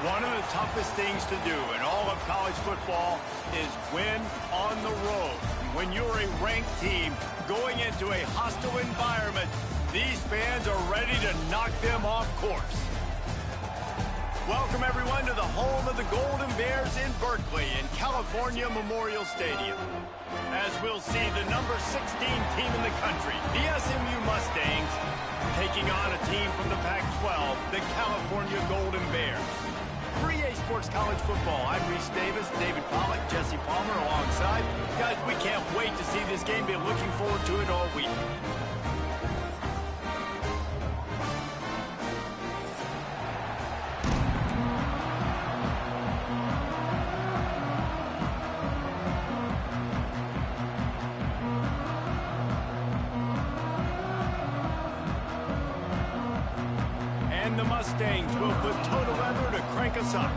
One of the toughest things to do in all of college football is win on the road. When you're a ranked team going into a hostile environment, these fans are ready to knock them off course. Welcome, everyone, to the home of the Golden Bears in Berkeley in California Memorial Stadium. As we'll see the number 16 team in the country, the SMU Mustangs, taking on a team from the Pac-12, the California Golden Bears. For EA Sports College Football, I'm Reese Davis, David Pollack, Jesse Palmer alongside. Guys, we can't wait to see this game. Be looking forward to it all week. And the Mustangs will put total leather to crank us up.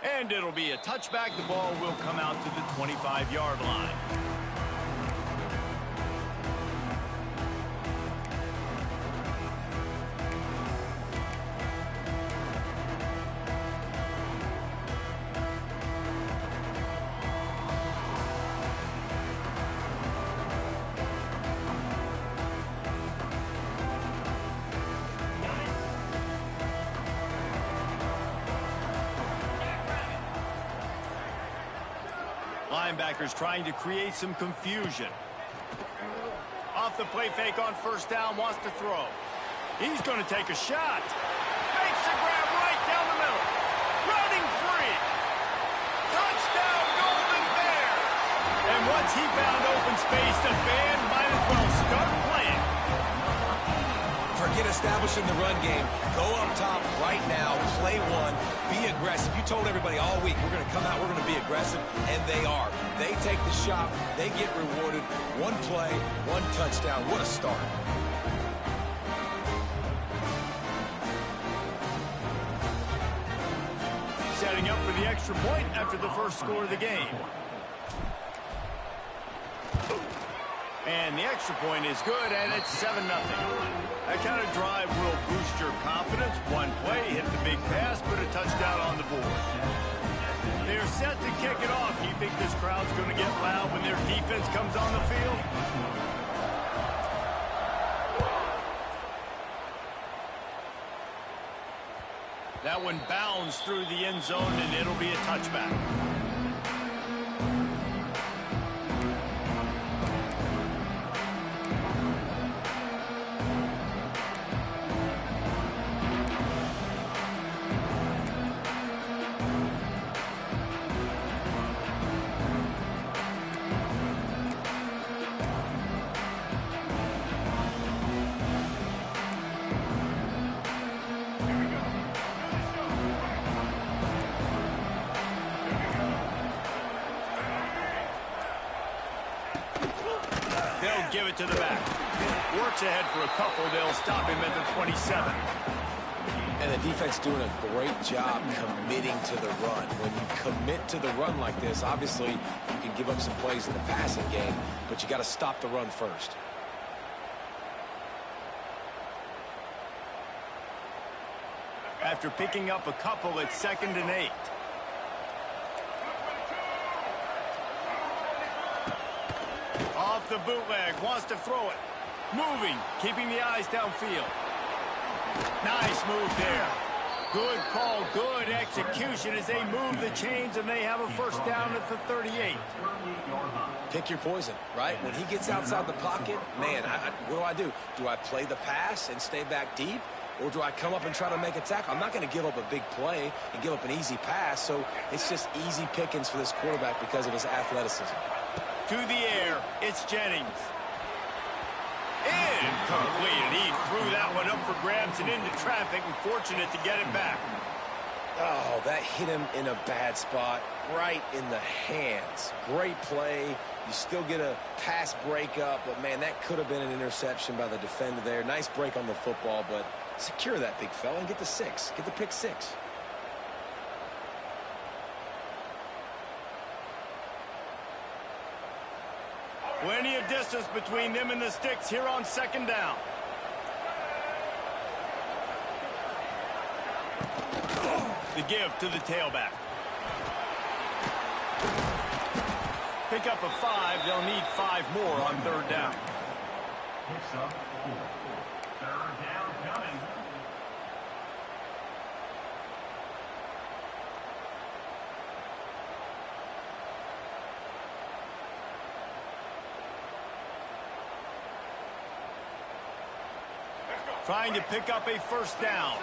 And it'll be a touchback. The ball will come out to the 25-yard line. Linebackers trying to create some confusion. Off the play fake on first down, wants to throw. He's going to take a shot. Makes the grab right down the middle. Running free. Touchdown, Golden Bears. And once he found open space, the band might as well start playing. Forget establishing the run game. Go up top right now, play one, be aggressive. You told everybody all week, we're going to come out, we're going to be aggressive, and they are. They take the shot, they get rewarded. One play, one touchdown. What a start. Setting up for the extra point after the first score of the game. And the extra point is good, and it's 7-0. That kind of drive will boost your confidence. One play, hit the big pass, put a touchdown on the board. They're set to kick it off. Do you think this crowd's going to get loud when their defense comes on the field? That one bounds through the end zone, and it'll be a touchback. They'll give it to the back. Works ahead for a couple. They'll stop him at the 27. And the defense doing a great job committing to the run. When you commit to the run like this, obviously you can give up some plays in the passing game, but you got to stop the run first. After picking up a couple, it's 2nd and 8. Off the bootleg, wants to throw it. Moving, keeping the eyes downfield. Nice move there. Good call, good execution as they move the chains, and they have a first down at the 38. Pick your poison, right? When he gets outside the pocket, man, what do? Do I play the pass and stay back deep? Or do I come up and try to make a tackle? I'm not going to give up a big play and give up an easy pass, so it's just easy pickings for this quarterback because of his athleticism. To the air, it's Jennings. Incomplete. He threw that one up for grabs and into traffic, and fortunate to get it back. Oh, that hit him in a bad spot, right in the hands. Great play. You still get a pass breakup, but, man, that could have been an interception by the defender there. Nice break on the football, but secure that big fella and get the 6. Get the pick 6. Plenty of distance between them and the sticks here on second down. The give to the tailback. Pick up a 5. They'll need 5 more on third down. Picks up 4. Third down coming. Trying to pick up a first down.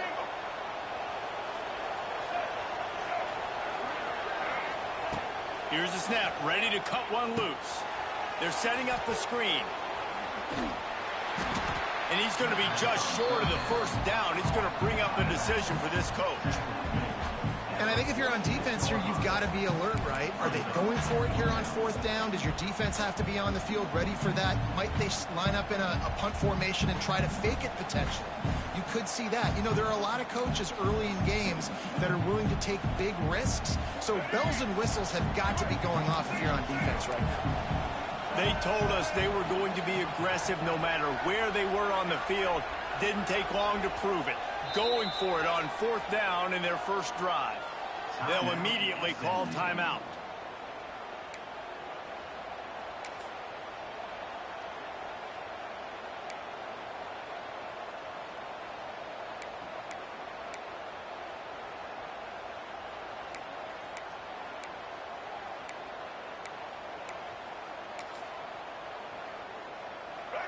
Here's the snap, ready to cut one loose. They're setting up the screen. And he's going to be just short of the first down. It's going to bring up a decision for this coach. And I think if you're on defense here, you've got to be alert, right? Are they going for it here on fourth down? Does your defense have to be on the field ready for that? Might they line up in a punt formation and try to fake it potentially? You could see that. You know, there are a lot of coaches early in games that are willing to take big risks. So bells and whistles have got to be going off if you're on defense right now. They told us they were going to be aggressive no matter where they were on the field. Didn't take long to prove it. Going for it on fourth down in their first drive. They'll immediately call timeout.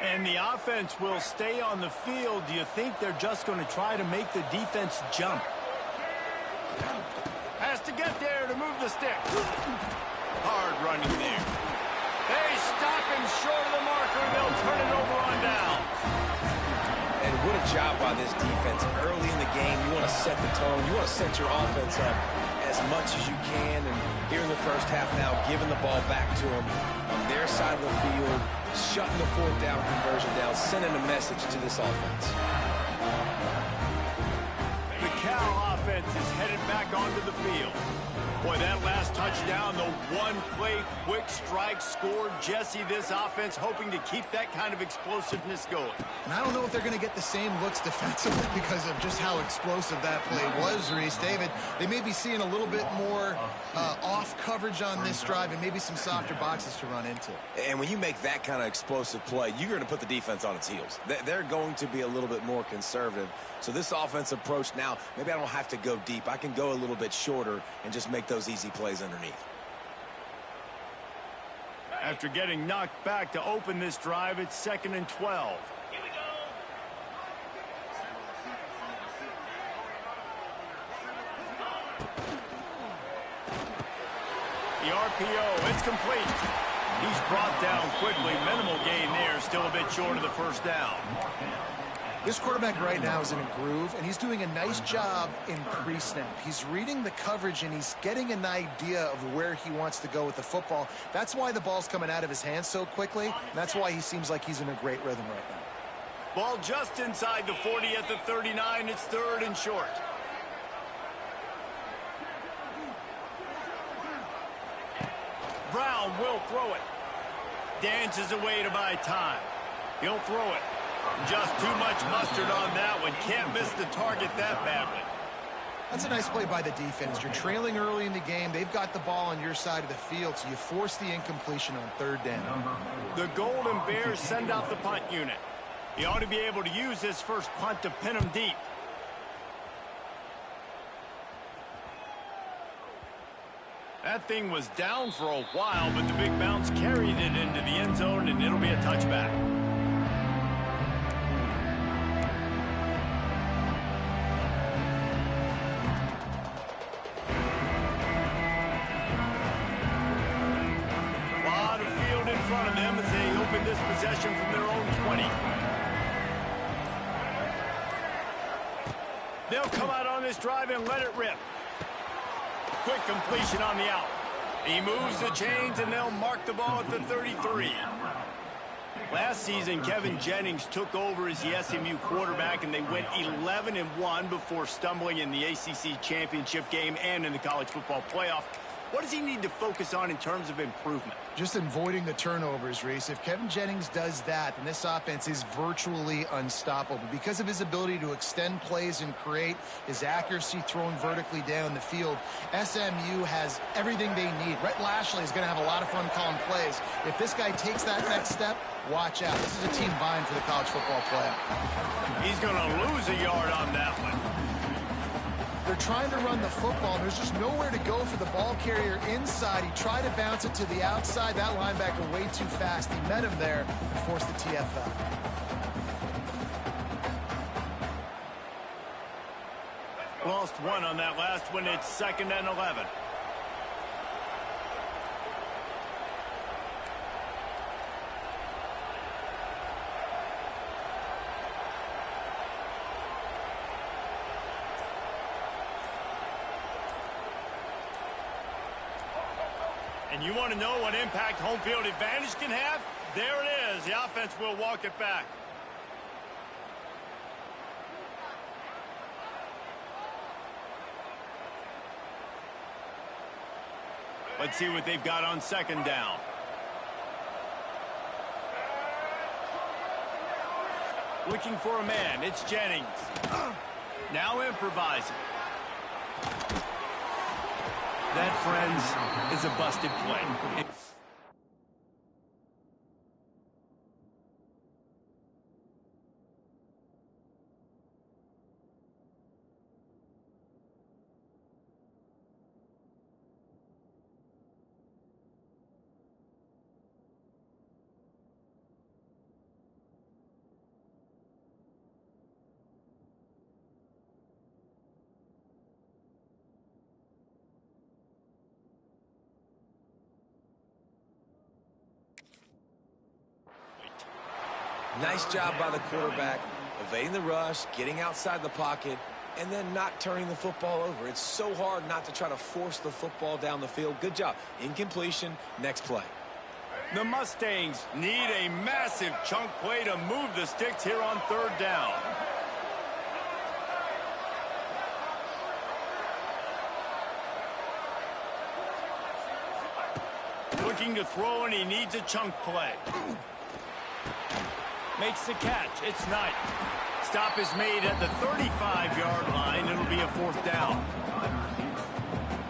And the offense will stay on the field. Do you think they're just going to try to make the defense jump? Has to get there to move the stick. Hard running there. They stop him short of the marker. They'll turn it over on down. And what a job by this defense. Early in the game, you want to set the tone. You want to set your offense up as much as you can. And here in the first half now, giving the ball back to them on their side of the field, shutting the fourth down conversion down, sending a message to this offense. The Cal offense is headed back onto the field. Boy, that last touchdown, the one-play quick strike scored. Jesse, this offense hoping to keep that kind of explosiveness going. And I don't know if they're going to get the same looks defensively because of just how explosive that play was, Reese. David, they may be seeing a little bit more off coverage on this drive and maybe some softer boxes to run into. And when you make that kind of explosive play, you're going to put the defense on its heels. They're going to be a little bit more conservative. So this offense approach now, maybe I don't have to go deep. I can go a little bit shorter and just make those easy plays underneath. After getting knocked back to open this drive, it's 2nd and 12. Here we go. The RPO, it's complete. He's brought down quickly. Minimal gain there, still a bit short of the first down. This quarterback right now is in a groove, and he's doing a nice job in pre-snap. He's reading the coverage, and he's getting an idea of where he wants to go with the football. That's why the ball's coming out of his hands so quickly, and that's why he seems like he's in a great rhythm right now. Ball just inside the 40 at the 39. It's 3rd and short. Brown will throw it. Dances away to buy time. He'll throw it. Just too much mustard on that one. Can't miss the target that badly. That's a nice play by the defense. You're trailing early in the game. They've got the ball on your side of the field, so you force the incompletion on 3rd down. The Golden Bears send out the punt unit. He ought to be able to use this first punt to pin him deep. That thing was down for a while, but the big bounce carried it into the end zone, and it'll be a touchback. A lot of field in front of them as they open this possession from their own 20. They'll come out on this drive and let it rip. Quick completion on the out. He moves the chains, and they'll mark the ball at the 33. Last season, Kevin Jennings took over as the SMU quarterback, and they went 11-1 before stumbling in the ACC championship game and in the college football playoff. What does he need to focus on in terms of improvement? Just avoiding the turnovers, Reese. If Kevin Jennings does that, then this offense is virtually unstoppable. Because of his ability to extend plays and create, his accuracy throwing vertically down the field, SMU has everything they need. Rhett Lashley is going to have a lot of fun calling plays. If this guy takes that next step, watch out. This is a team vying for the college football playoff. He's going to lose a yard on that one. They're trying to run the football. There's just nowhere to go for the ball carrier inside. He tried to bounce it to the outside. That linebacker way too fast. He met him there and forced the TFL. Lost one on that last one. It's 2nd and 11. And you want to know what impact home field advantage can have? There it is. The offense will walk it back. Let's see what they've got on 2nd down. Looking for a man. It's Jennings. Now improvising. That, friends, is a busted play. Nice job by the quarterback, evading the rush, getting outside the pocket, and then not turning the football over. It's so hard not to try to force the football down the field. Good job. Incompletion. Next play. The Mustangs need a massive chunk play to move the sticks here on 3rd down. Looking to throw, and he needs a chunk play. Makes the catch. It's Knight. Stop is made at the 35-yard line. It'll be a 4th down.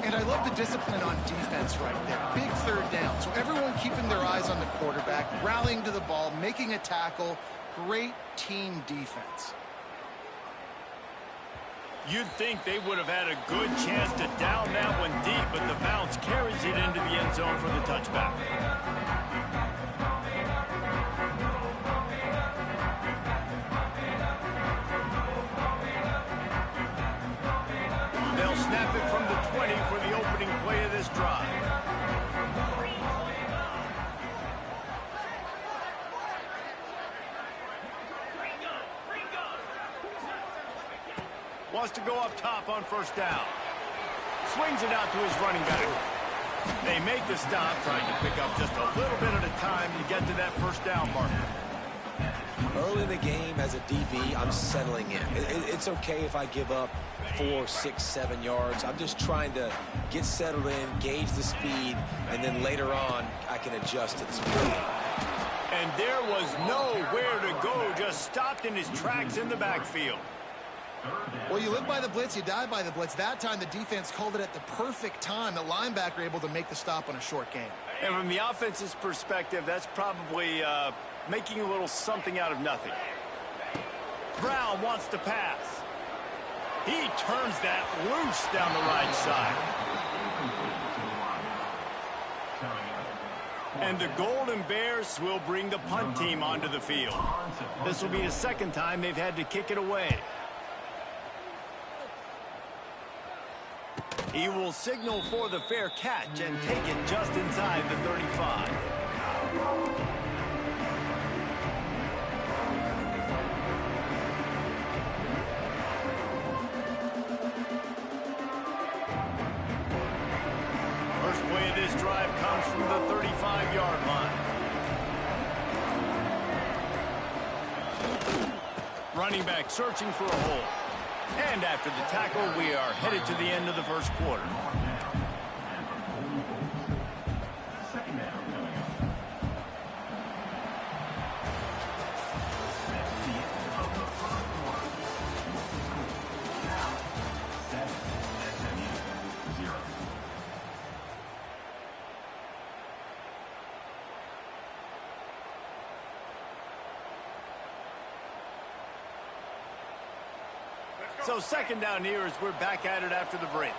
And I love the discipline on defense right there. Big 3rd down. So everyone keeping their eyes on the quarterback, rallying to the ball, making a tackle. Great team defense. You'd think they would have had a good chance to down that one deep, but the bounce carries it into the end zone for the touchback. They'll snap it from the 20 for the opening play of this drive. Wants to go up top on 1st down. Swings it out to his running back. They make the stop, trying to pick up just a little bit at a time to get to that 1st down marker. Early in the game as a DB, I'm settling in. It's okay if I give up 4, 6, 7 yards. I'm just trying to get settled in, gauge the speed, and then later on, I can adjust to the speed. And there was nowhere to go, just stopped in his tracks in the backfield. Well, you live by the blitz, you die by the blitz. That time, the defense called it at the perfect time. The linebacker able to make the stop on a short gain. And from the offense's perspective, that's probably making a little something out of nothing. Brown wants to pass. He turns that loose down the right side. And the Golden Bears will bring the punt team onto the field. This will be the 2nd time they've had to kick it away. He will signal for the fair catch and take it just inside the 35. First play of this drive comes from the 35-yard line. Running back searching for a hole. And after the tackle, we are headed to the end of the 1st quarter. So second down here as we're back at it after the break.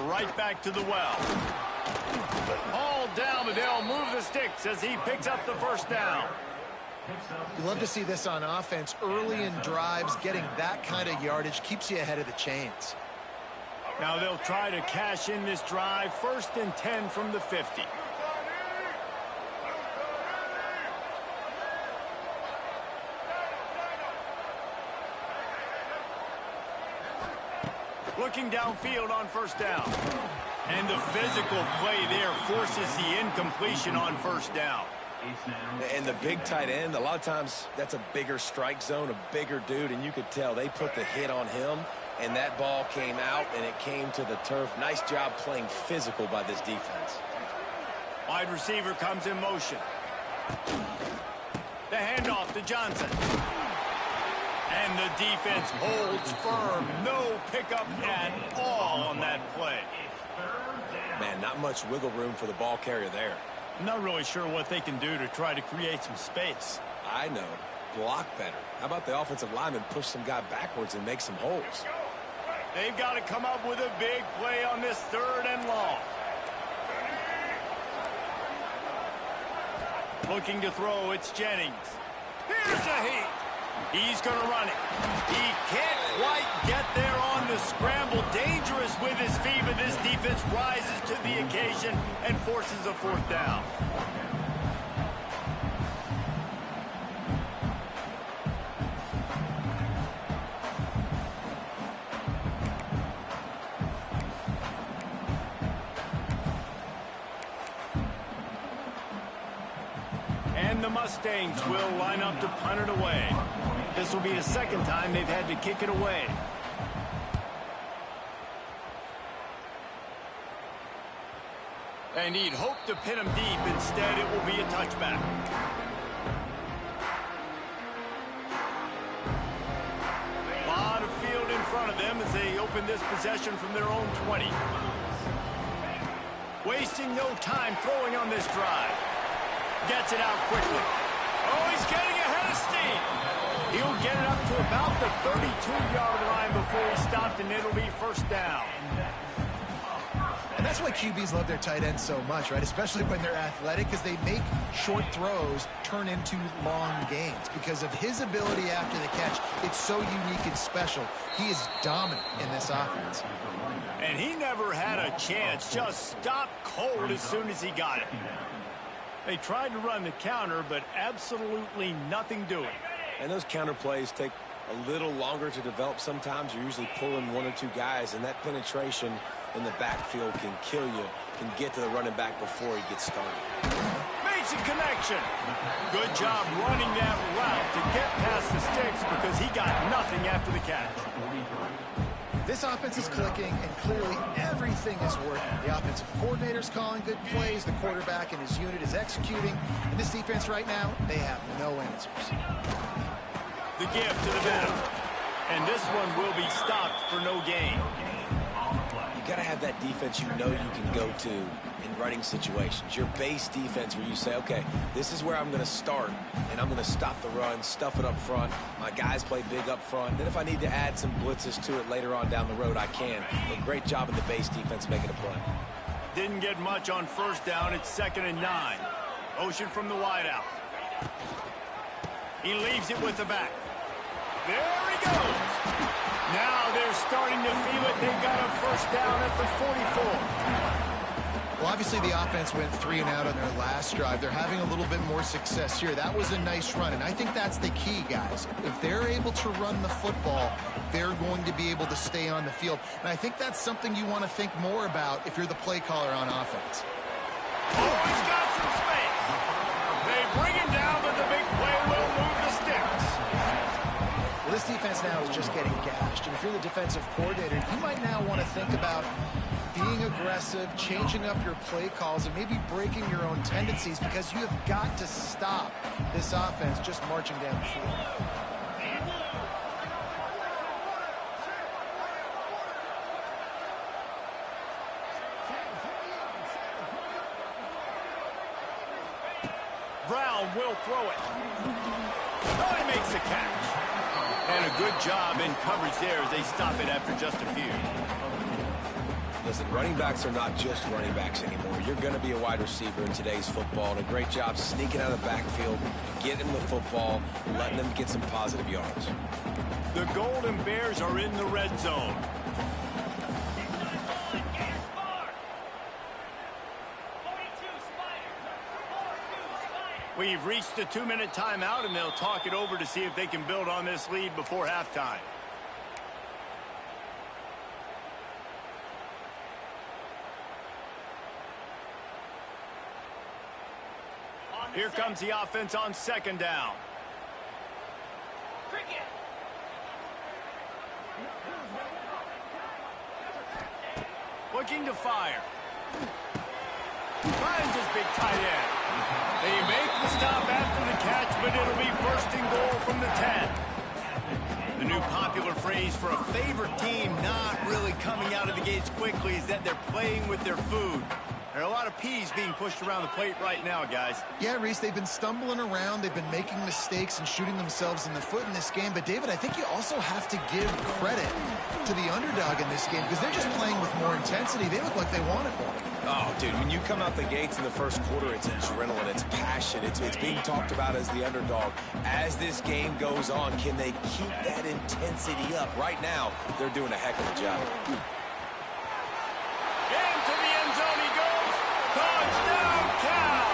Right back to the well. All down, but they'll move the sticks as he picks up the first down. You love to see this on offense. Early in drives, getting that kind of yardage keeps you ahead of the chains. Now they'll try to cash in this drive. 1st and 10 from the 50. Looking downfield on 1st down. And the physical play there forces the incompletion on 1st down. And the big tight end, a lot of times that's a bigger strike zone, a bigger dude, and you could tell they put the hit on him, and that ball came out, and it came to the turf. Nice job playing physical by this defense. Wide receiver comes in motion. The handoff to Johnson. And the defense holds firm. No pickup at all on that play. Man, not much wiggle room for the ball carrier there. I'm not really sure what they can do to try to create some space. I know. Block better. How about the offensive lineman push some guy backwards and make some holes? They've got to come up with a big play on this 3rd and long. Looking to throw, it's Jennings. Here's a heat. He's going to run it. He can't quite get there on the scramble. Dangerous with his feet, but this defense rises to the occasion and forces a 4th down. And the Mustangs will line up to punt it away. This will be the 2nd time they've had to kick it away. And he'd hope to pin him deep. Instead, it will be a touchback. A lot of field in front of them as they open this possession from their own 20. Wasting no time throwing on this drive. Gets it out quickly. Oh, he's getting ahead of steam. He'll get it up to about the 32-yard line before he stopped, and it'll be 1st down. And that's why QBs love their tight ends so much, right? Especially when they're athletic, because they make short throws turn into long gains. Because of his ability after the catch, it's so unique and special. He is dominant in this offense. And he never had a chance. Just stopped cold as soon as he got it. They tried to run the counter, but absolutely nothing doing. And those counter plays take a little longer to develop sometimes. You're usually pulling 1 or 2 guys, and that penetration in the backfield can kill you, can get to the running back before he gets started. Makes a connection. Good job running that route to get past the sticks because he got nothing after the catch. This offense is clicking, and clearly everything is working. The offensive coordinator's calling good plays. The quarterback and his unit is executing. And this defense right now, they have no answers. The give to the middle. And this one will be stopped for no gain. You got to have that defense you know you can go to in running situations. Your base defense where you say, okay, this is where I'm going to start, and I'm going to stop the run, stuff it up front. My guys play big up front. Then if I need to add some blitzes to it later on down the road, I can. But great job in the base defense making a play. Didn't get much on 1st down. It's 2nd and 9. Motion from the wideout. He leaves it with the back. There he goes. Now they're starting to feel it. They've got a 1st down at the 44. Well, obviously the offense went 3 and out on their last drive. They're having a little bit more success here. That was a nice run, and I think that's the key, guys. If they're able to run the football, they're going to be able to stay on the field. And I think that's something you want to think more about if you're the play caller on offense. Oh, he's got some space. They bring him down, but the big play will move the sticks. Well, this defense now is just getting gashed. And if you're the defensive coordinator, you might now want to think about being aggressive, changing up your play calls, and maybe breaking your own tendencies, because you have got to stop this offense just marching down the field. Brown will throw it. Oh, he makes the catch. And a good job in coverage there as they stop it after just a few. Listen, running backs are not just running backs anymore. You're going to be a wide receiver in today's football. And a great job sneaking out of the backfield, getting them the football, and letting them get some positive yards. The Golden Bears are in the red zone. We've reached the 2-minute timeout, and they'll talk it over to see if they can build on this lead before halftime. Here comes the offense on second down. Looking to fire. Finds his big tight end. They make the stop after the catch, but it'll be first and goal from the 10. The new popular phrase for a favorite team not really coming out of the gates quickly is that they're playing with their food. There are a lot of peas being pushed around the plate right now, guys. Yeah, Reese, they've been stumbling around. They've been making mistakes and shooting themselves in the foot in this game. But, David, I think you also have to give credit to the underdog in this game because they're just playing with more intensity. They look like they want it more. Oh, dude, when you come out the gates in the first quarter, it's adrenaline, it's passion, it's being talked about as the underdog. As this game goes on, can they keep that intensity up? Right now, they're doing a heck of a job. Into the end zone he goes. Touchdown, Cal!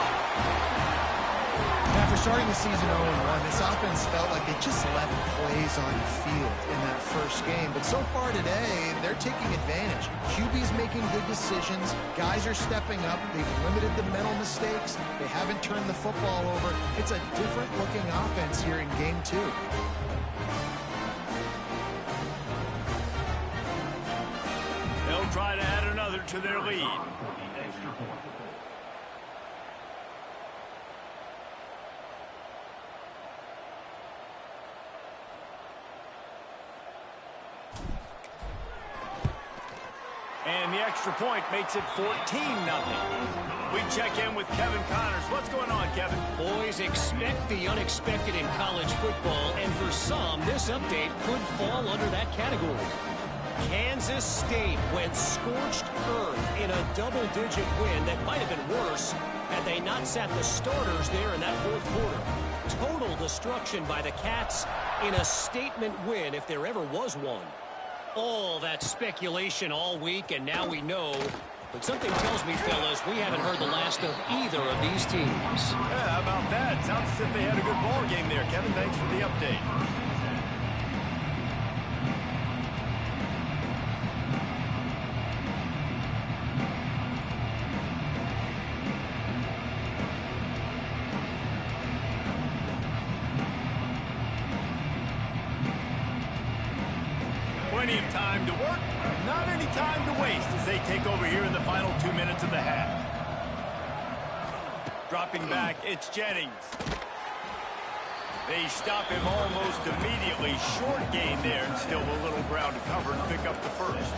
After starting the season 0-1, this offense felt like they just left plays on the field in that first game. But so far today, they're taking advantage. QB's making good decisions. Guys are stepping up. They've limited the mental mistakes. They haven't turned the football over. It's a different-looking offense here in Game 2. They'll try to add another to their lead. And the extra point makes it 14-0. We check in with Kevin Connors. What's going on, Kevin? Boys, expect the unexpected in college football, and for some, this update could fall under that category. Kansas State went scorched earth in a double-digit win that might have been worse had they not sat the starters there in that fourth quarter. Total destruction by the Cats in a statement win if there ever was one. All that speculation all week, and now we know. But something tells me, fellas, we haven't heard the last of either of these teams. Yeah, how about that? Sounds as if they had a good ball game there, Kevin. Thanks for the update. Plenty of time to work, not any time to waste as they take over here in the final 2 minutes of the half. Dropping back, it's Jennings. They stop him almost immediately. Short gain there and still a little ground to cover and pick up the first.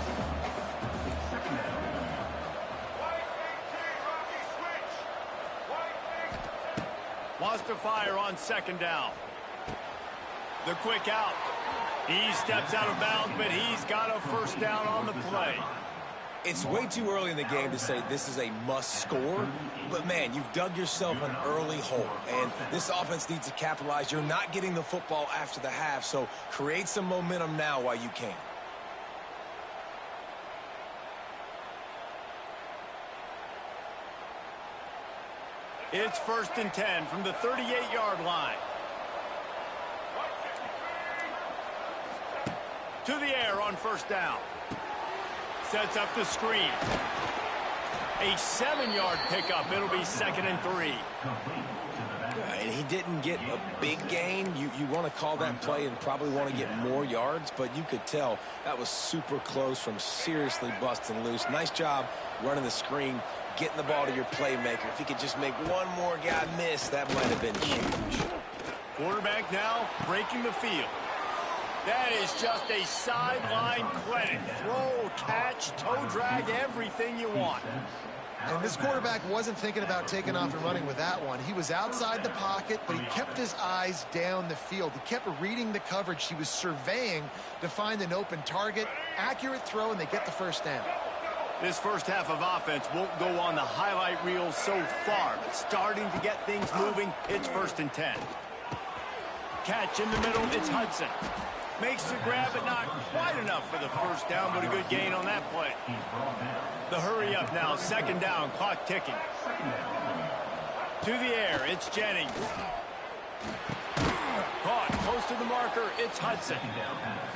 Wants to fire on second down. The quick out. He steps out of bounds, but he's got a first down on the play. It's way too early in the game to say this is a must score, but man, you've dug yourself an early hole, and this offense needs to capitalize. You're not getting the football after the half, so create some momentum now while you can. It's 1st and 10 from the 38-yard line. To the air on first down. Sets up the screen. A 7-yard pickup. It'll be 2nd and 3. And he didn't get a big gain. You want to call that play and probably want to get more yards, but you could tell that was super close from seriously busting loose. Nice job running the screen, getting the ball to your playmaker. If he could just make one more guy miss, that might have been huge. Quarterback now breaking the field. That is just a sideline clinic. Throw, catch, toe drag, everything you want. And this quarterback wasn't thinking about taking off and running with that one. He was outside the pocket, but he kept his eyes down the field. He kept reading the coverage. He was surveying to find an open target. Accurate throw, and they get the first down. This first half of offense won't go on the highlight reel so far, but starting to get things moving, it's 1st and 10. Catch in the middle, it's Hudson. Makes the grab, but not quite enough for the first down, but a good gain on that play. The hurry up now, 2nd down, clock ticking. To the air, it's Jennings. Caught close to the marker, it's Hudson.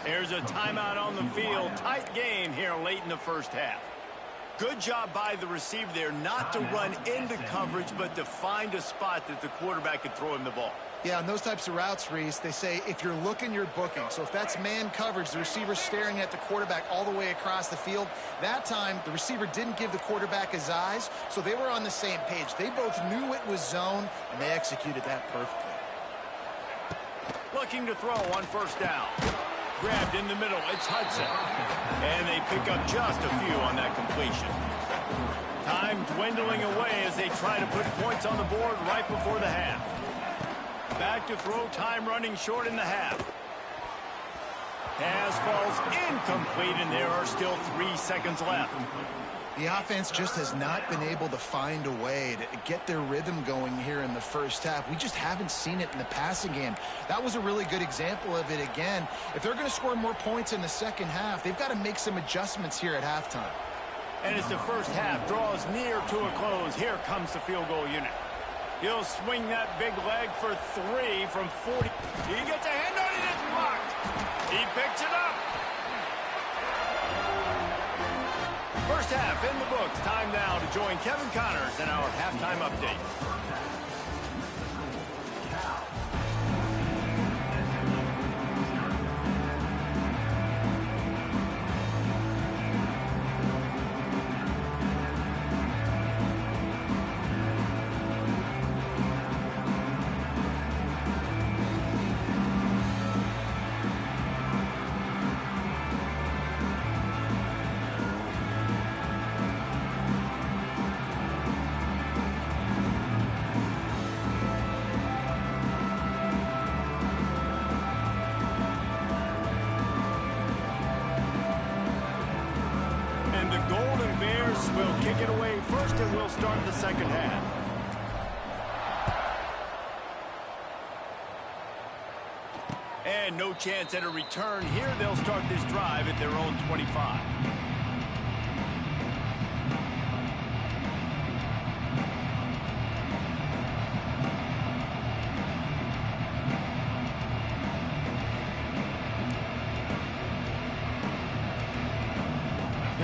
There's a timeout on the field. Tight game here late in the first half. Good job by the receiver there not to run into coverage, but to find a spot that the quarterback could throw him the ball. Yeah, on those types of routes, Reese, they say if you're looking, you're booking. So if that's man coverage, the receiver's staring at the quarterback all the way across the field. That time, the receiver didn't give the quarterback his eyes, so they were on the same page. They both knew it was zone, and they executed that perfectly. Looking to throw on 1st down. Grabbed in the middle, it's Hudson. And they pick up just a few on that completion. Time dwindling away as they try to put points on the board right before the half. Back to throw, time running short in the half. Pass falls incomplete, and there are still 3 seconds left. The offense just has not been able to find a way to get their rhythm going here in the first half. We just haven't seen it in the passing game. That was a really good example of it again. If they're going to score more points in the second half, they've got to make some adjustments here at halftime. And as the first half draws near to a close, here comes the field goal unit. He'll swing that big leg for 3 from 40. He gets a hand on it, it's blocked. He picks it up. First half in the books. Time now to join Kevin Connors in our halftime update. Will kick it away first, and we'll start the second half. And no chance at a return here. They'll start this drive at their own 25.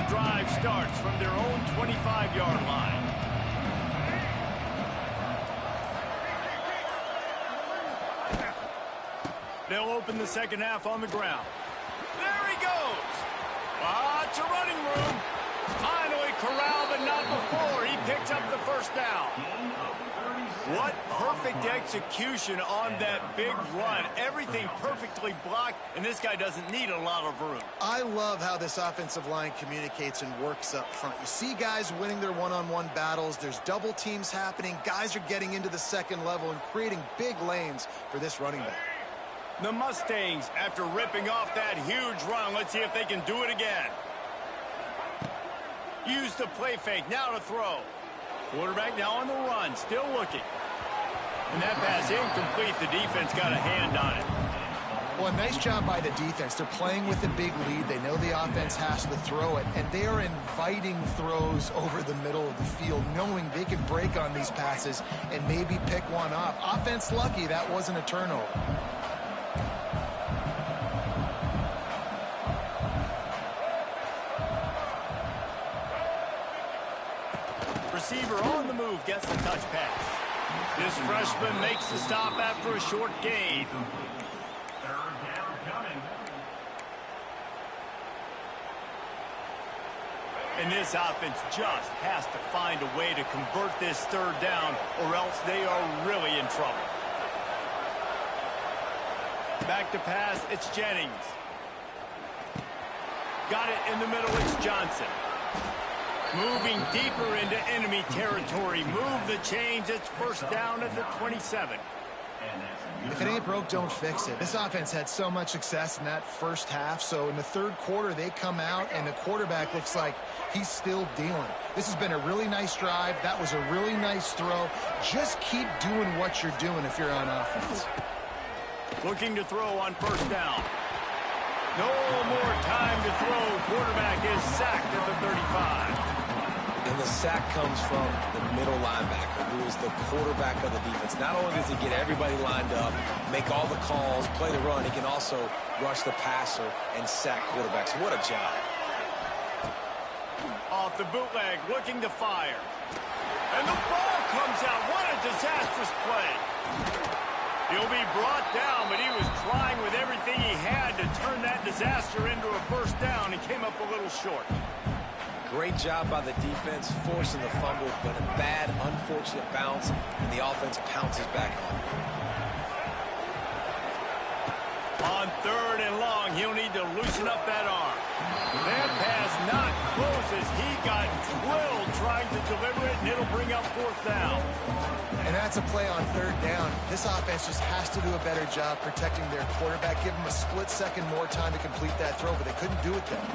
Drive starts from their own 25-yard line. They'll open the second half on the ground. There he goes. Lots of running room. Finally corralled, but not before. He picks up the first down. What perfect execution on that big run. Everything perfectly blocked, and this guy doesn't need a lot of room. I love how this offensive line communicates and works up front. You see guys winning their one-on-one battles. There's double teams happening. Guys are getting into the second level and creating big lanes for this running back. The Mustangs, after ripping off that huge run, let's see if they can do it again. Use the play fake, now to throw. Quarterback now on the run, still looking. And that pass incomplete. The defense got a hand on it. Well, a nice job by the defense. They're playing with a big lead. They know the offense has to throw it, and they are inviting throws over the middle of the field, knowing they can break on these passes and maybe pick one off. Offense lucky that wasn't a turnover. Receiver on the move, gets the touch pass. This freshman makes the stop after a short gain. Third down coming. And this offense just has to find a way to convert this third down, or else they are really in trouble. Back to pass, it's Jennings. Got it in the middle, it's Johnson. Moving deeper into enemy territory. Move the chains. It's first down at the 27. If it ain't broke, don't fix it. This offense had so much success in that first half, so in the third quarter, they come out, and the quarterback looks like he's still dealing. This has been a really nice drive. That was a really nice throw. Just keep doing what you're doing if you're on offense. Looking to throw on first down. No more time to throw. Quarterback is sacked at the 35. And the sack comes from the middle linebacker, who is the quarterback of the defense. Not only does he get everybody lined up, make all the calls, play the run, he can also rush the passer and sack quarterbacks. What a job. Off the bootleg, looking to fire. And the ball comes out. What a disastrous play. He'll be brought down, but he was trying with everything he had to turn that disaster into a first down. He came up a little short. Great job by the defense, forcing the fumble, but a bad, unfortunate bounce, and the offense pounces back on it. On third and long, he'll need to loosen up that arm. That pass not close as he got drilled trying to deliver it, and it'll bring up fourth down. And that's a play on third down. This offense just has to do a better job protecting their quarterback. Give him a split second more time to complete that throw, but they couldn't do it then.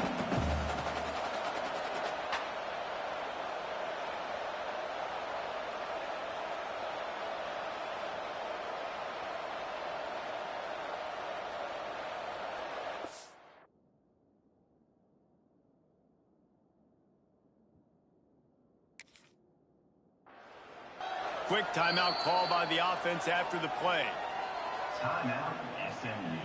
Quick timeout call by the offense after the play. Timeout, SMU.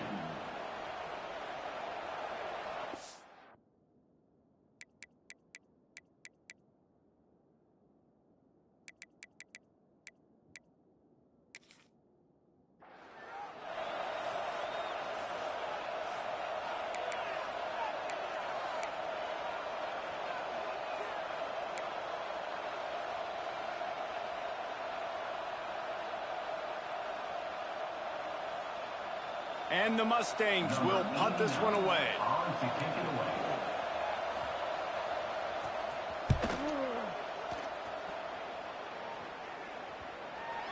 And the Mustangs will punt this one away. On to kick it away.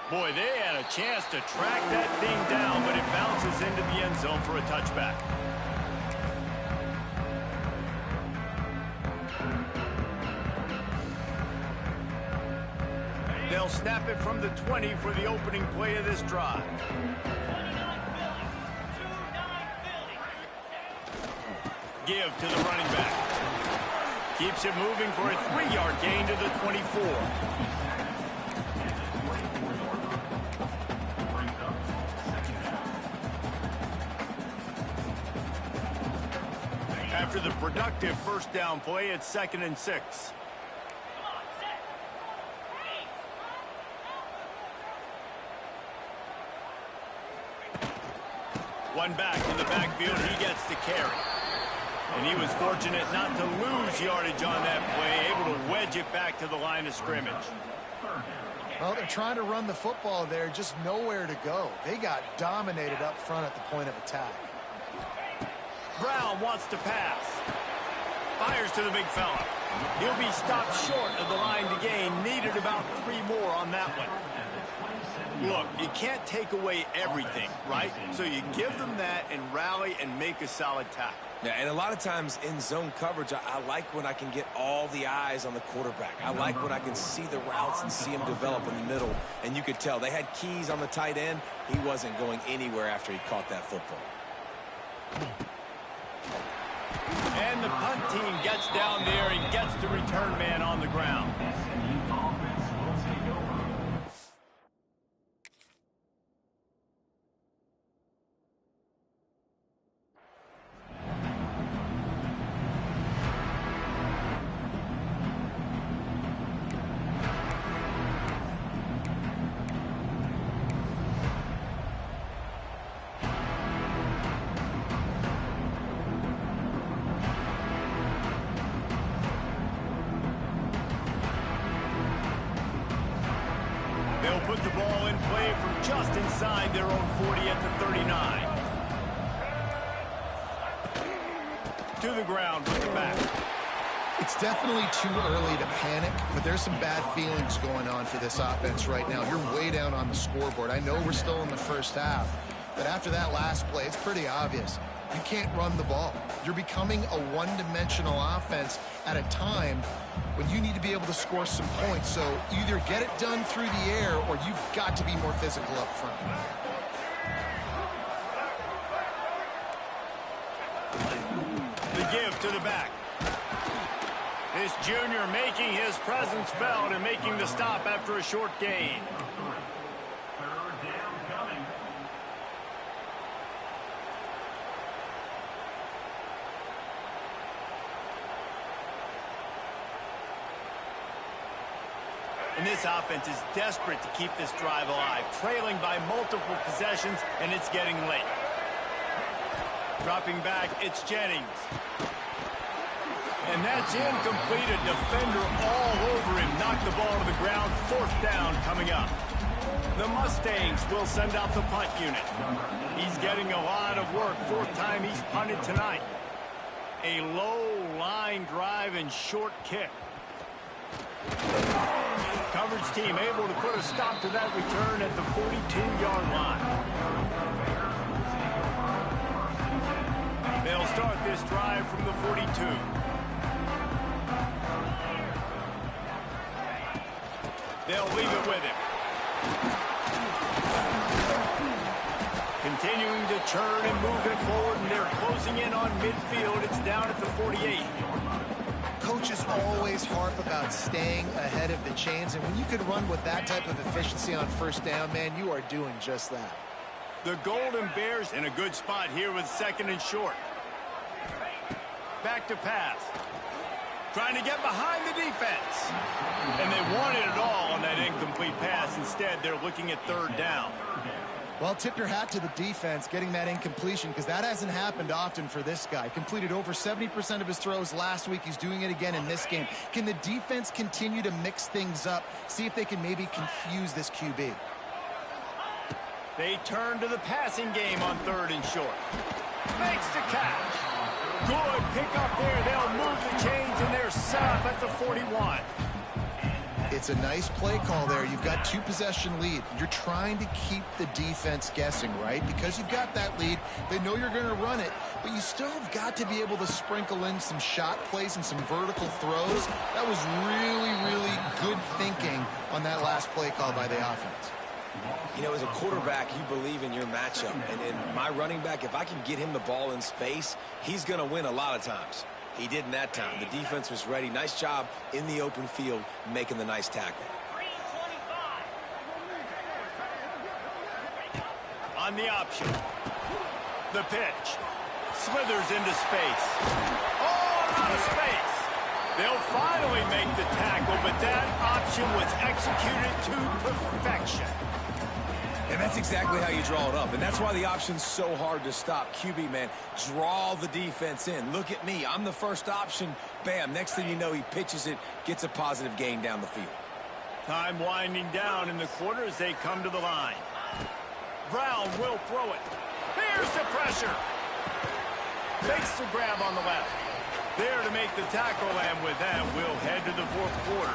Boy, they had a chance to track that thing down, but it bounces into the end zone for a touchback. They'll snap it from the 20 for the opening play of this drive. Give to the running back. Keeps it moving for a 3-yard gain to the 24. After the productive first down play, it's 2nd and 6. One back in the backfield, he gets the carry. And he was fortunate not to lose yardage on that play, able to wedge it back to the line of scrimmage. Well, they're trying to run the football there, just nowhere to go. They got dominated up front at the point of attack. Brown wants to pass. Fires to the big fella. He'll be stopped short of the line to gain. Needed about 3 more on that one. Look, you can't take away everything, right? So you give them that and rally and make a solid tackle. Yeah, and a lot of times in zone coverage, I like when I can get all the eyes on the quarterback. I like when I can see the routes and see him develop in the middle. And you could tell they had keys on the tight end. He wasn't going anywhere after he caught that football. And the punt team gets down there and gets the return man on the ground. SMU offense will take over. They'll put the ball in play from just inside their own 40 at the 39. To the ground with the back. It's definitely too early to panic, but there's some bad feelings going on for this offense right now. You're way down on the scoreboard. I know we're still in the first half, but after that last play, it's pretty obvious. You can't run the ball. You're becoming a one-dimensional offense at a time when you need to be able to score some points. So either get it done through the air or you've got to be more physical up front. The give to the back. This junior making his presence felt and making the stop after a short gain. Third down coming. And this offense is desperate to keep this drive alive, trailing by multiple possessions, and it's getting late. Dropping back, it's Jennings. And that's incomplete. A defender all over him. Knocked the ball to the ground. Fourth down coming up. The Mustangs will send out the punt unit. He's getting a lot of work. Fourth time he's punted tonight. A low line drive and short kick. Coverage team able to put a stop to that return at the 42-yard line. They'll start this drive from the 42. They'll leave it with him. Continuing to turn and move it forward, and they're closing in on midfield. It's down at the 48. Coaches always harp about staying ahead of the chains, and when you can run with that type of efficiency on first down, man, you are doing just that. The Golden Bears in a good spot here with second and short. Back to pass. Trying to get behind the defense. And they wanted it all on that incomplete pass. Instead, they're looking at third down. Well, tip your hat to the defense getting that incompletion, because that hasn't happened often for this guy. Completed over 70% of his throws last week. He's doing it again in this game. Can the defense continue to mix things up? See if they can maybe confuse this QB. They turn to the passing game on third and short. Makes the catch. Good pick up there. They'll move the chains, and they're set up at the 41. It's a nice play call there. You've got two-possession lead. You're trying to keep the defense guessing, right? Because you've got that lead, they know you're going to run it, but you still have got to be able to sprinkle in some shot plays and some vertical throws. That was really, really good thinking on that last play call by the offense. You know, as a quarterback, you believe in your matchup. And in my running back, if I can get him the ball in space, he's going to win a lot of times. He did in that time. The defense was ready. Nice job in the open field making the nice tackle. On the option. The pitch. Slithers into space. Oh, out of space. They'll finally make the tackle, but that option was executed to perfection. And that's exactly how you draw it up. And that's why the option's so hard to stop. QB, man, draw the defense in. Look at me. I'm the first option. Bam. Next thing you know, he pitches it, gets a positive gain down the field. Time winding down in the quarter as they come to the line. Brown will throw it. Here's the pressure. Makes the grab on the left. There to make the tackle, and with that, we'll head to the fourth quarter.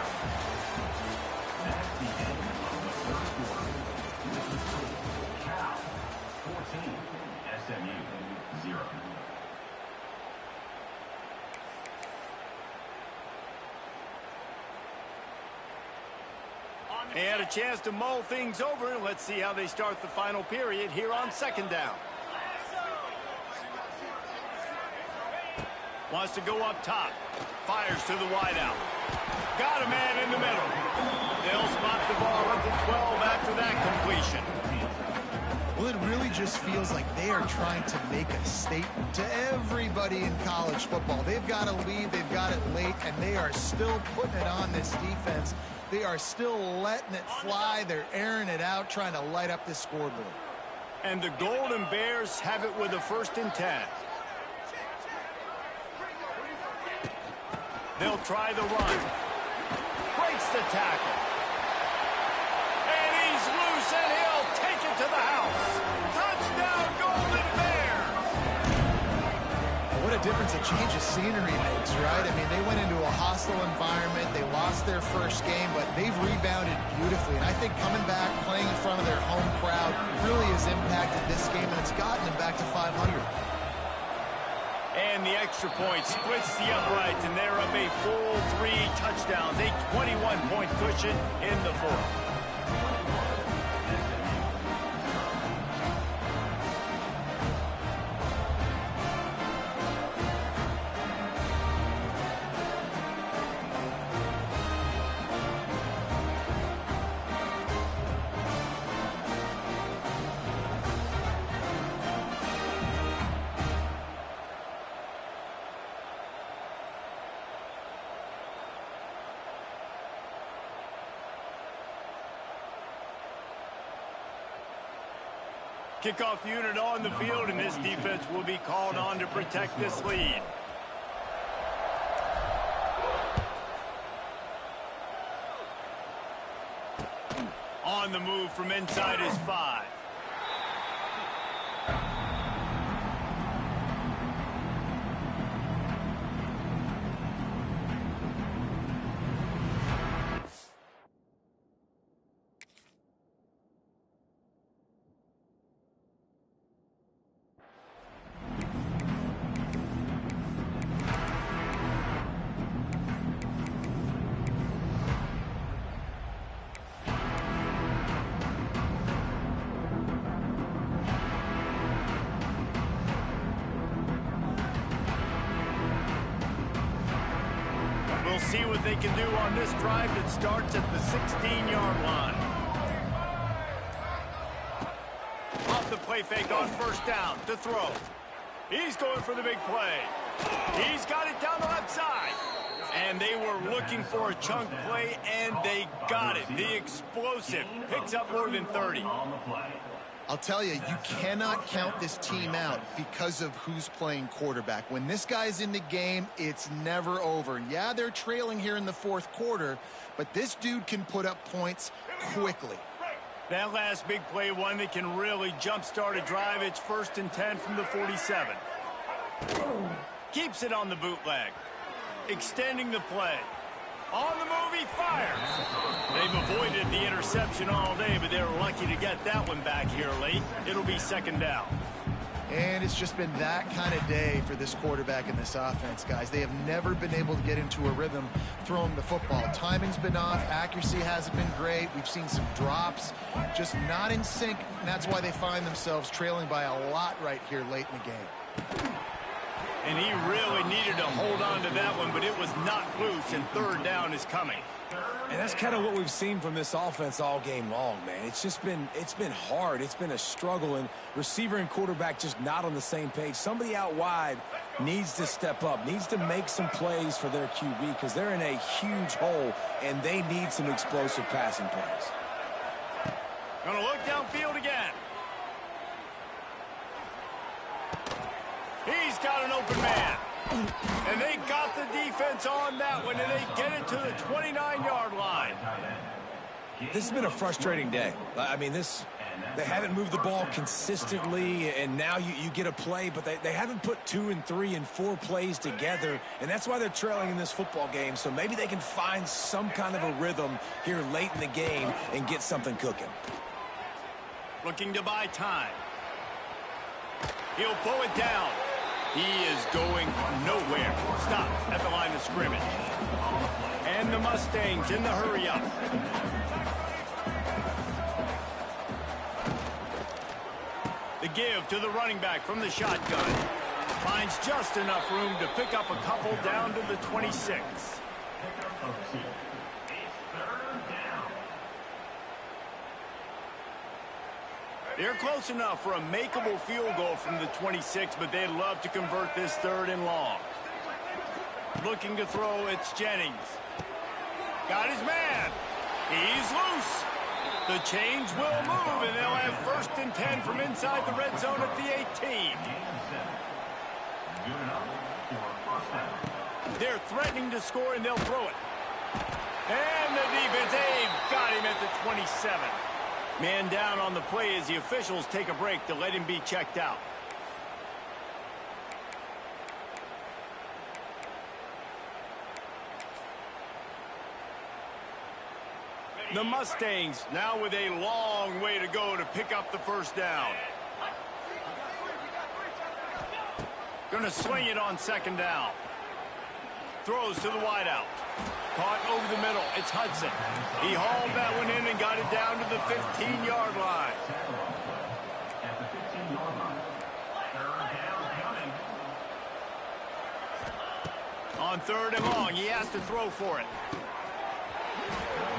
That's the end of the third quarter. This is Cal 14, SMU 0. They had a chance to mull things over. Let's see how they start the final period here on second down. Wants to go up top. Fires to the wideout. Got a man in the middle. They'll spot the ball at the 12 after that completion. Well, it really just feels like they are trying to make a statement to everybody in college football. They've got a lead, they've got it late, and they are still putting it on this defense. They are still letting it fly. They're airing it out, trying to light up this scoreboard. And the Golden Bears have it with a 1st and 10. They'll try the run. Breaks the tackle. And he's loose, and he'll take it to the house. Touchdown, Golden Bears! What a difference a change of scenery makes, right? I mean, they went into a hostile environment. They lost their first game, but they've rebounded beautifully. And I think coming back, playing in front of their home crowd really has impacted this game, and it's gotten them back to 500. And the extra point splits the uprights, and they're up a full 3 touchdowns, a 21-point cushion in the fourth. Kickoff unit on the field, and this defense will be called on to protect this lead. On the move from inside his 5. We'll see what they can do on this drive that starts at the 16-yard line. Off the play fake on first down to throw. He's going for the big play. He's got it down the left side. And they were looking for a chunk play, and they got it. The explosive picks up more than 30. I'll tell you, you cannot count this team out because of who's playing quarterback. When this guy's in the game, it's never over. Yeah, they're trailing here in the fourth quarter, but this dude can put up points quickly. That last big play, one that can really jumpstart a drive. It's 1st and 10 from the 47. Keeps it on the bootleg. Extending the play. On the move, he fires. They've avoided the interception all day, but they're lucky to get that one back here late. It'll be 2nd down. And it's just been that kind of day for this quarterback and this offense, guys. They have never been able to get into a rhythm throwing the football. Timing's been off. Accuracy hasn't been great. We've seen some drops, just not in sync, and that's why they find themselves trailing by a lot right here late in the game. And he really needed to hold on to that one, but it was not loose, and 3rd down is coming. And that's kind of what we've seen from this offense all game long, man. It's been hard. It's been a struggle, and receiver and quarterback just not on the same page. Somebody out wide needs to step up, needs to make some plays for their QB because they're in a huge hole, and they need some explosive passing plays. Gonna look downfield again. He's got an open man. And they got the defense on that one, and they get it to the 29-yard line. This has been a frustrating day. I mean, they haven't moved the ball consistently, and now you get a play, but they haven't put 2 and 3 and 4 plays together, and that's why they're trailing in this football game. So maybe they can find some kind of a rhythm here late in the game and get something cooking. Looking to buy time. He'll pull it down. He is going nowhere. Stop at the line of scrimmage. And the Mustangs in the hurry-up. The give to the running back from the shotgun. Finds just enough room to pick up a couple down to the 26. They're close enough for a makeable field goal from the 26, but they'd love to convert this 3rd and long. Looking to throw, it's Jennings. Got his man. He's loose. The chains will move, and they'll have 1st and 10 from inside the red zone at the 18. They're threatening to score, and they'll throw it. And the defense, they've got him at the 27. Man down on the play as the officials take a break to let him be checked out. The Mustangs now with a long way to go to pick up the first down. Going to swing it on second down. Throws to the wideout. Caught over the middle. It's Hudson. He hauled that one in and got it down to the 15-yard line. At the 15-yard line. Third down coming. On third and long, he has to throw for it.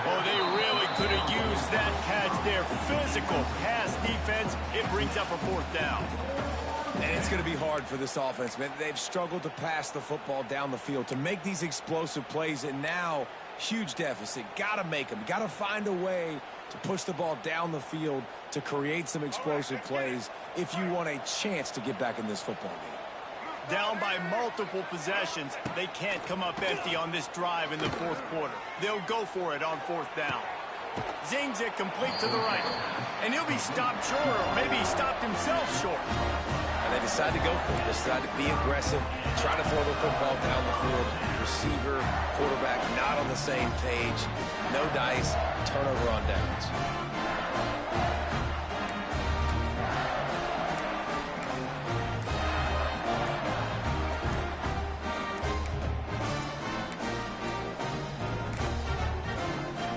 Oh, they really could have used that catch there. Physical pass defense. It brings up a fourth down. And it's going to be hard for this offense, man. They've struggled to pass the football down the field, to make these explosive plays, and now huge deficit. Got to make them. Got to find a way to push the ball down the field to create some explosive plays if you want a chance to get back in this football game. Down by multiple possessions, they can't come up empty on this drive in the fourth quarter. They'll go for it on fourth down. Zings it complete to the right. And he'll be stopped short, or maybe he stopped himself short. And they decide to go for it. They decide to be aggressive, try to throw the football down the field. Receiver, quarterback, not on the same page. No dice, turnover on downs.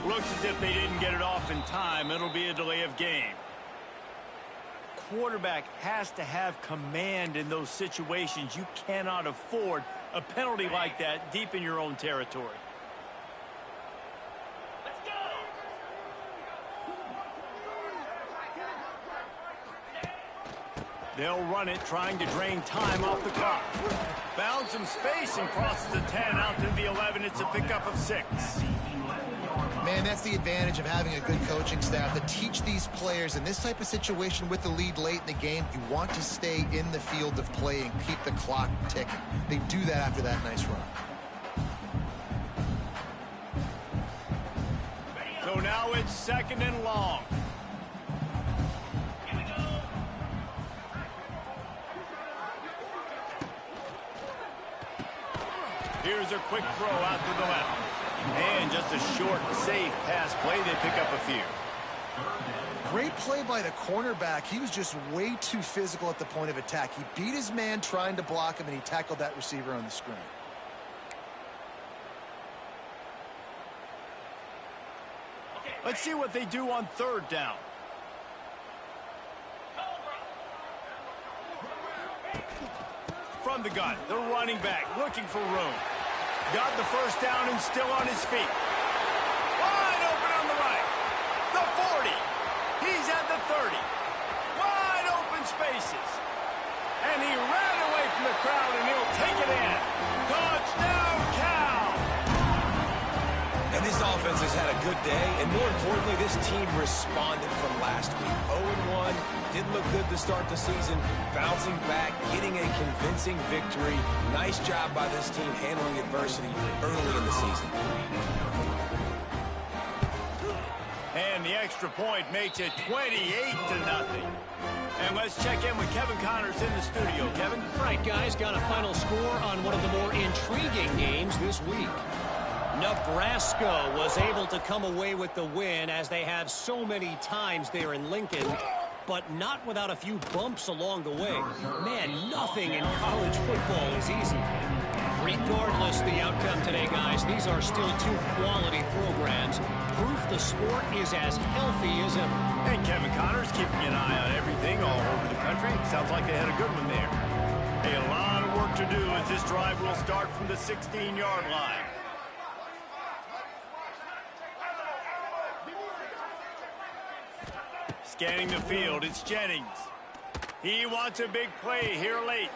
Looks as if they didn't get it off in time. It'll be a delay of game. Quarterback has to have command in those situations. You cannot afford a penalty like that deep in your own territory. Let's go. They'll run it, trying to drain time off the clock. Found some space and crosses the 10 out to the 11. It's a pickup of 6. Man, that's the advantage of having a good coaching staff to teach these players in this type of situation with the lead late in the game. You want to stay in the field of play and keep the clock ticking. They do that after that nice run. So now it's second and long. Here's a quick throw out to the left. And just a short, safe pass play. They pick up a few. Great play by the cornerback. He was just way too physical at the point of attack. He beat his man trying to block him, and he tackled that receiver on the screen. Let's see what they do on third down. From the gun, the running back looking for room. Got the first down and still on his feet. Wide open on the right. The 40. He's at the 30. Wide open spaces. And he ran away from the crowd, and he'll take it in. Touchdown, Cal! And this offense has had a good day, and more importantly, this team responded from last week. 0-1, didn't look good to start the season, bouncing back, getting a convincing victory. Nice job by this team handling adversity early in the season. And the extra point makes it 28-0. And let's check in with Kevin Connors in the studio. Kevin? All right, guys, got a final score on one of the more intriguing games this week. Nebraska was able to come away with the win, as they have so many times there in Lincoln, but not without a few bumps along the way. Man, nothing in college football is easy. Regardless the outcome today, guys, these are still two quality programs. Proof the sport is as healthy as ever. And Kevin Connors keeping an eye on everything all over the country. Sounds like they had a good one there. A lot of work to do as this drive will start from the 16-yard line. Scanning the field, it's Jennings. He wants a big play here late.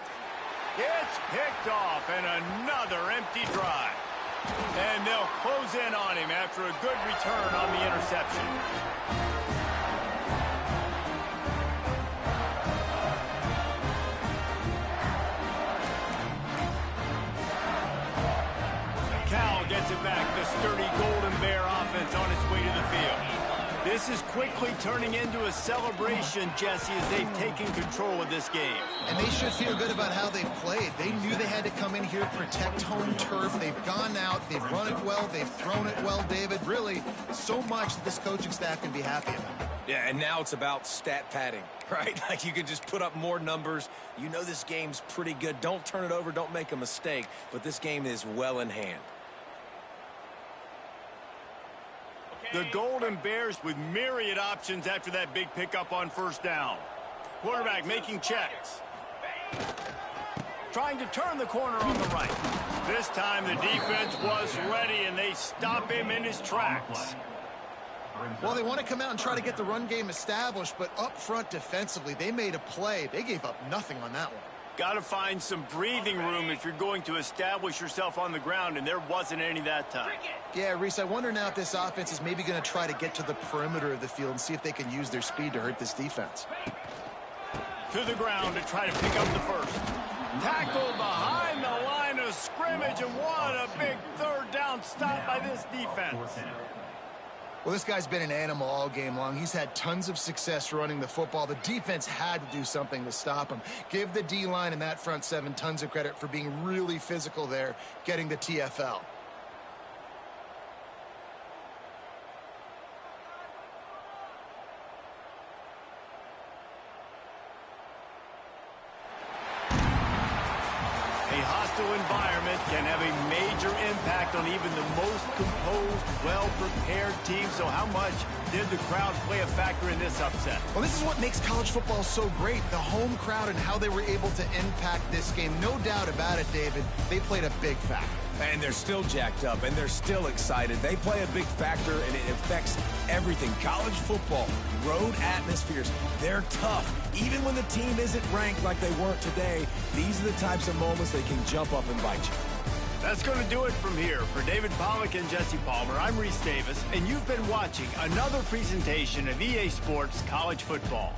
It's picked off, and another empty drive. And they'll close in on him after a good return on the interception. Cal gets it back. The sturdy Golden Bear offense on its way to the field. This is quickly turning into a celebration, Jesse, as they've taken control of this game. And they should feel good about how they've played. They knew they had to come in here, protect home turf. They've gone out, they've run it well, they've thrown it well, David. Really, so much that this coaching staff can be happy about. Yeah, and now it's about stat padding, right? Like you can just put up more numbers. You know this game's pretty good. Don't turn it over. Don't make a mistake. But this game is well in hand. The Golden Bears with myriad options after that big pickup on first down. Quarterback making checks. Trying to turn the corner on the right. This time the defense was ready, and they stop him in his tracks. Well, they want to come out and try to get the run game established, but up front defensively, they made a play. They gave up nothing on that one. Got to find some breathing room if you're going to establish yourself on the ground, and there wasn't any that time. Yeah, Reese, I wonder now if this offense is maybe going to try to get to the perimeter of the field and see if they can use their speed to hurt this defense. To the ground to try to pick up the first. Tackled behind the line of scrimmage, and what a big third down stop by this defense. Well, this guy's been an animal all game long. He's had tons of success running the football. The defense had to do something to stop him. Give the D-line and that front seven tons of credit for being really physical there, getting the TFL. A hostile environment can have a major impact on even the most composed, well-prepared team. So how much did the crowd play a factor in this upset? Well, this is what makes college football so great, the home crowd and how they were able to impact this game. No doubt about it, David. They played a big factor. And they're still jacked up, and they're still excited. They play a big factor, and it affects everything. College football, road atmospheres, they're tough. Even when the team isn't ranked like they weren't today, these are the types of moments they can jump up and bite you. That's going to do it from here. For David Pollack and Jesse Palmer, I'm Reese Davis, and you've been watching another presentation of EA Sports College Football.